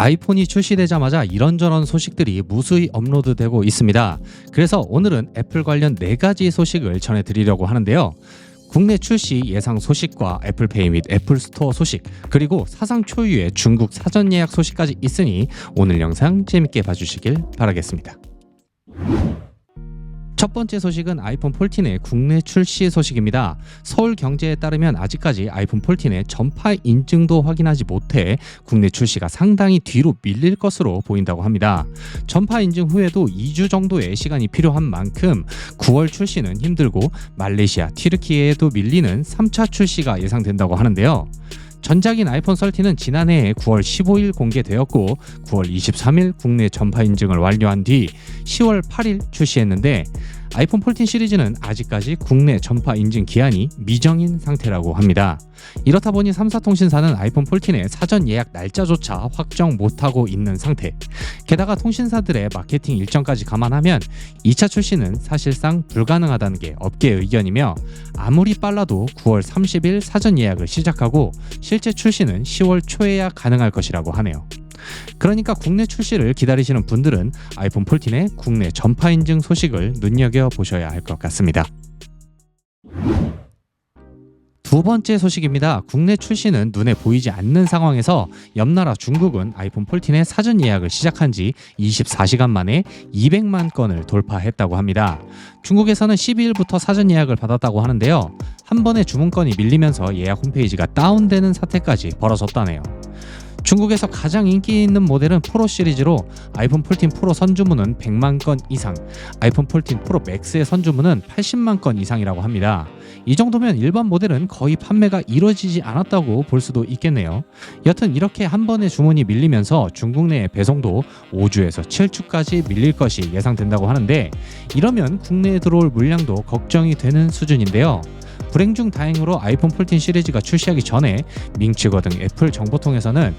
아이폰이 출시되자마자 이런저런 소식들이 무수히 업로드되고 있습니다. 그래서 오늘은 애플 관련 4가지 소식을 전해드리려고 하는데요. 국내 출시 예상 소식과 애플페이 및 애플 스토어 소식, 그리고 사상 초유의 중국 사전 예약 소식까지 있으니 오늘 영상 재밌게 봐주시길 바라겠습니다. 첫 번째 소식은 아이폰 14의 국내 출시 소식입니다. 서울경제에 따르면 아직까지 아이폰 14의 전파 인증도 확인하지 못해 국내 출시가 상당히 뒤로 밀릴 것으로 보인다고 합니다. 전파 인증 후에도 2주 정도의 시간이 필요한 만큼 9월 출시는 힘들고 말레이시아, 튀르키예에도 밀리는 3차 출시가 예상된다고 하는데요. 전작인 아이폰 13은 지난해 9월 15일 공개되었고 9월 23일 국내 전파 인증을 완료한 뒤 10월 8일 출시했는데 아이폰 14 시리즈는 아직까지 국내 전파 인증 기한이 미정인 상태라고 합니다. 이렇다 보니 3사 통신사는 아이폰 14의 사전 예약 날짜조차 확정 못하고 있는 상태. 게다가 통신사들의 마케팅 일정까지 감안하면 2차 출시는 사실상 불가능하다는 게 업계의 의견이며 아무리 빨라도 9월 30일 사전 예약을 시작하고 실제 출시는 10월 초에야 가능할 것이라고 하네요. 그러니까 국내 출시를 기다리시는 분들은 아이폰 14의 국내 전파 인증 소식을 눈여겨보셔야 할 것 같습니다. 두 번째 소식입니다. 국내 출시는 눈에 보이지 않는 상황에서 옆나라 중국은 아이폰 14의 사전 예약을 시작한 지 24시간 만에 200만 건을 돌파했다고 합니다. 중국에서는 12일부터 사전 예약을 받았다고 하는데요. 한 번에 주문건이 밀리면서 예약 홈페이지가 다운되는 사태까지 벌어졌다네요. 중국에서 가장 인기 있는 모델은 프로 시리즈로 아이폰 14 프로 선주문은 100만 건 이상, 아이폰 14 프로 맥스의 선주문은 80만 건 이상이라고 합니다. 이 정도면 일반 모델은 거의 판매가 이루어지지 않았다고 볼 수도 있겠네요. 여튼 이렇게 한 번에 주문이 밀리면서 중국 내의 배송도 5주에서 7주까지 밀릴 것이 예상된다고 하는데 이러면 국내에 들어올 물량도 걱정이 되는 수준인데요. 불행 중 다행으로 아이폰 14 시리즈가 출시하기 전에 밍츠거 등 애플 정보통에서는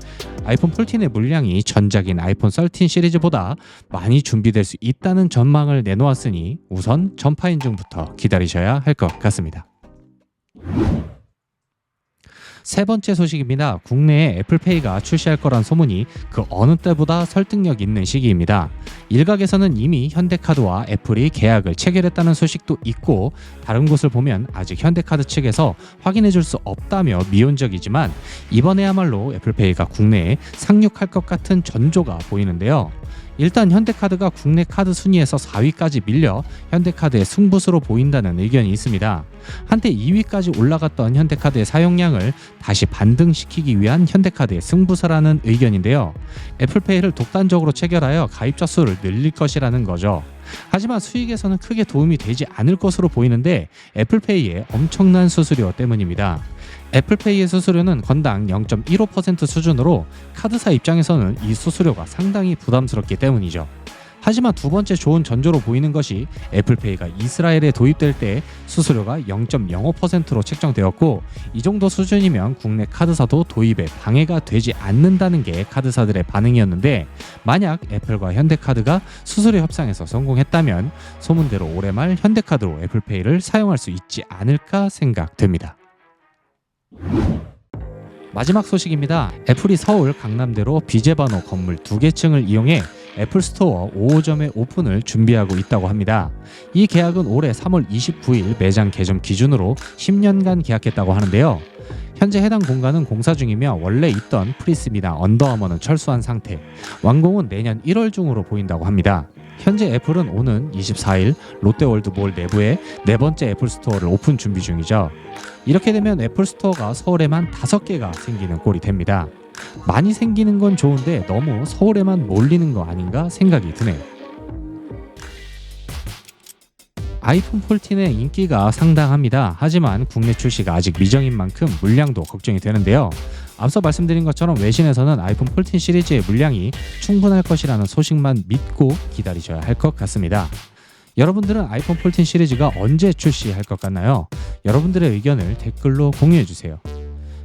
아이폰 14의 물량이 전작인 아이폰 13 시리즈보다 많이 준비될 수 있다는 전망을 내놓았으니 우선 전파 인증부터 기다리셔야 할 것 같습니다. 세 번째 소식입니다. 국내에 애플페이가 출시할 거란 소문이 그 어느 때보다 설득력 있는 시기입니다. 일각에서는 이미 현대카드와 애플이 계약을 체결했다는 소식도 있고 다른 곳을 보면 아직 현대카드 측에서 확인해 줄 수 없다며 미온적이지만 이번에야말로 애플페이가 국내에 상륙할 것 같은 전조가 보이는데요. 일단 현대카드가 국내 카드 순위에서 4위까지 밀려 현대카드의 승부수로 보인다는 의견이 있습니다. 한때 2위까지 올라갔던 현대카드의 사용량을 다시 반등시키기 위한 현대카드의 승부사라는 의견인데요. 애플페이를 독단적으로 체결하여 가입자 수를 늘릴 것이라는 거죠. 하지만 수익에서는 크게 도움이 되지 않을 것으로 보이는데 애플페이의 엄청난 수수료 때문입니다. 애플페이의 수수료는 건당 0.15% 수준으로 카드사 입장에서는 이 수수료가 상당히 부담스럽기 때문이죠. 하지만 두 번째 좋은 전조로 보이는 것이 애플페이가 이스라엘에 도입될 때 수수료가 0.05%로 책정되었고 이 정도 수준이면 국내 카드사도 도입에 방해가 되지 않는다는 게 카드사들의 반응이었는데 만약 애플과 현대카드가 수수료 협상에서 성공했다면 소문대로 올해 말 현대카드로 애플페이를 사용할 수 있지 않을까 생각됩니다. 마지막 소식입니다. 애플이 서울 강남대로 비제번호 건물 2개 층을 이용해 애플 스토어 5호점의 오픈을 준비하고 있다고 합니다. 이 계약은 올해 3월 29일 매장 개점 기준으로 10년간 계약했다고 하는데요. 현재 해당 공간은 공사 중이며 원래 있던 프리스비나 언더아머는 철수한 상태, 완공은 내년 1월 중으로 보인다고 합니다. 현재 애플은 오는 24일 롯데월드몰 내부에 4번째 애플 스토어를 오픈 준비 중이죠. 이렇게 되면 애플 스토어가 서울에만 5개가 생기는 꼴이 됩니다. 많이 생기는 건 좋은데 너무 서울에만 몰리는 거 아닌가 생각이 드네요. 아이폰 14의 인기가 상당합니다. 하지만 국내 출시가 아직 미정인 만큼 물량도 걱정이 되는데요. 앞서 말씀드린 것처럼 외신에서는 아이폰 14 시리즈의 물량이 충분할 것이라는 소식만 믿고 기다리셔야 할 것 같습니다. 여러분들은 아이폰 14 시리즈가 언제 출시할 것 같나요? 여러분들의 의견을 댓글로 공유해주세요.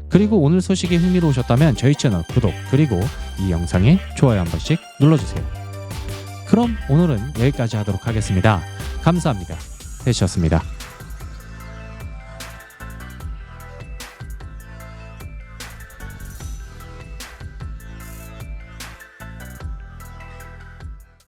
그리고 오늘 소식이 흥미로우셨다면 저희 채널 구독 그리고 이 영상에 좋아요 한 번씩 눌러주세요. 그럼 오늘은 여기까지 하도록 하겠습니다. 감사합니다. 태시였습니다.